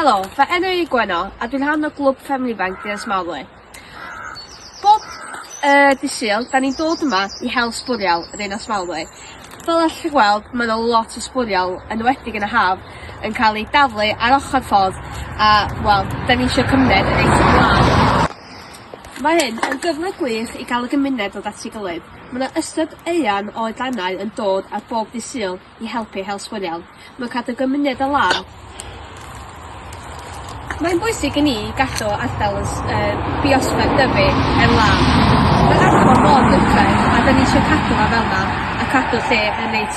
Helo, fy enw i Gweno, a dwi'n rhan o Clwb Ffermwyr Ifanc Dinas Mawddwy. Bob dydd Sul, da ni'n dod yma i hel sbwriel y Dinas Mawddwy. Fel allwch chi gweld, mae yna lot o sbwriel, enwedig yn y haf, yn cael ei daflu ar ochr ffordd, a, wel, da ni eisiau cymryd yn eitha blaen. Mae hyn yn gyfle gwych i gael y gymuned o at ei gilydd. Mae yna ystod eang o oedlannau yn dod ar bob dydd Sul i helpu hel sbwriel. Mae'n cadw gymuned y lan. Mae'n bwysig i ni gadw ardal Miosffer Dyfi yn lan. Mae'n ardal mor gyfred a da ni eisiau cadw fe fel yna a cadw lle yn neud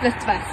rydfedd.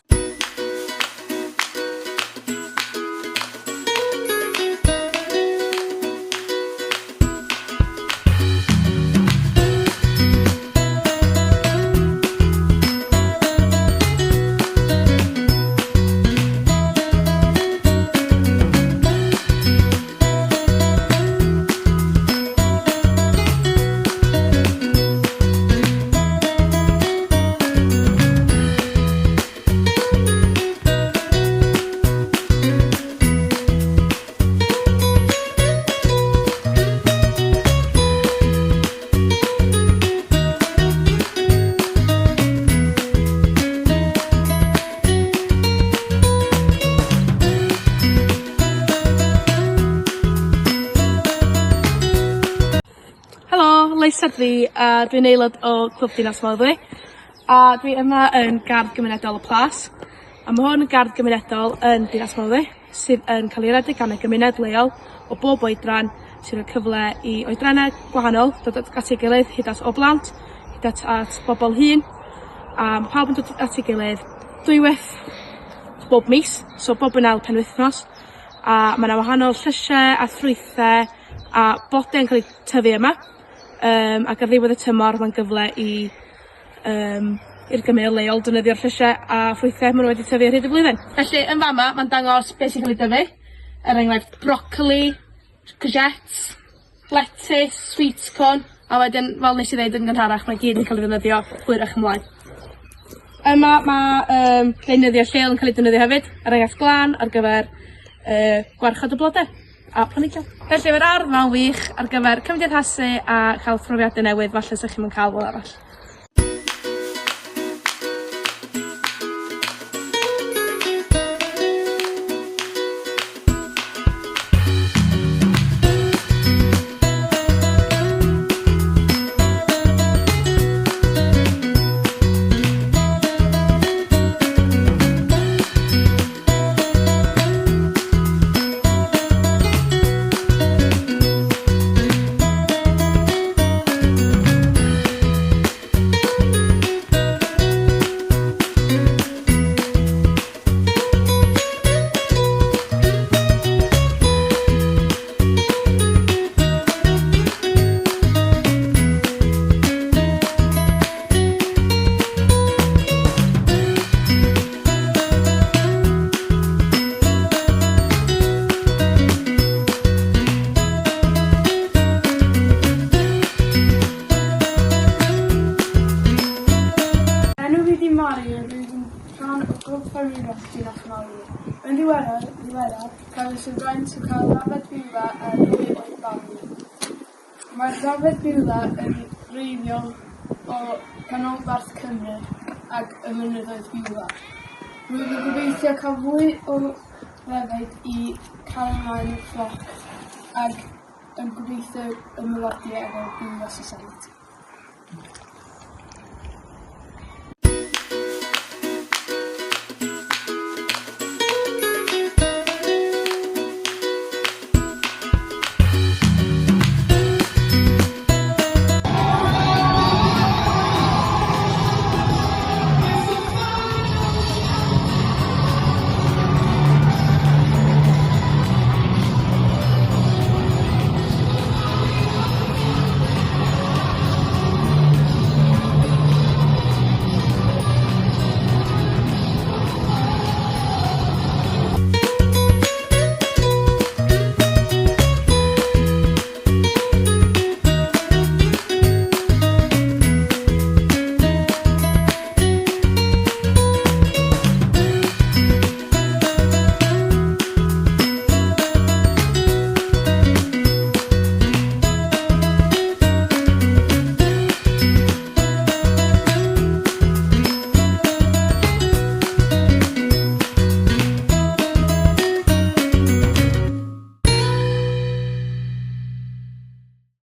Fi, dwi'n aelod o Clwb Dinas Mawddwy a dwi yma yn gardd gymunedol y Plas a mae hwn yn gardd gymunedol yn Dinas Mawddwy sydd yn cael ei redeg gan y gymuned leol o bob oedran sy'n rhoi cyfle i oedrannau gwahanol dod at ei gilydd hyd at o blant, hyd at bobl hŷn a mae pawb yn dod at ei gilydd dwywaith bob mis, so bob yn ail penwythnos a mae yna wahanol llysiau a ffrwythau a blodau yn cael ei tyfu yma. Ac ar ddiwedd y tymor mae'n gyfle i'r gymuned leol defnyddio'r llysiau a ffrwythau maen nhw wedi tyfu ar hyd y flwyddyn. Felly yn fama mae'n dangos beth sy'n cael ei dyfu. Er enghraifft brocoli, courgettes, lettuce, sweet corn a wedyn fel nes i ddeud yn gynharach mae gyd yn cael ei ddefnyddio hwyrach ymlaen. Yma mae lleunyddio lleol yn cael ei defnyddio hefyd, er enghraifft glân ar gyfer gwarchod y blodau a planhigion. Felly mae'r ardd ma'n wych ar gyfer cymdeithasu a chael profiadau newydd falle sy'ch chi'n cael fel arall. Clwb Ffermwyr Ifanc Dinas Mawddwy. Yn ddiweddar, cael ei sylfaen o cael dafod biwla yn 2 oed barn. Mae'r dafod biwla yn wreiddiol o ganolbarth Cymru ac y mynyddoedd biwla. Rwy'n gobeithio cael fwy o lefydd i cael ymlaen y ffloc ac yn gobeithio ymwelodi efo Biwla Society.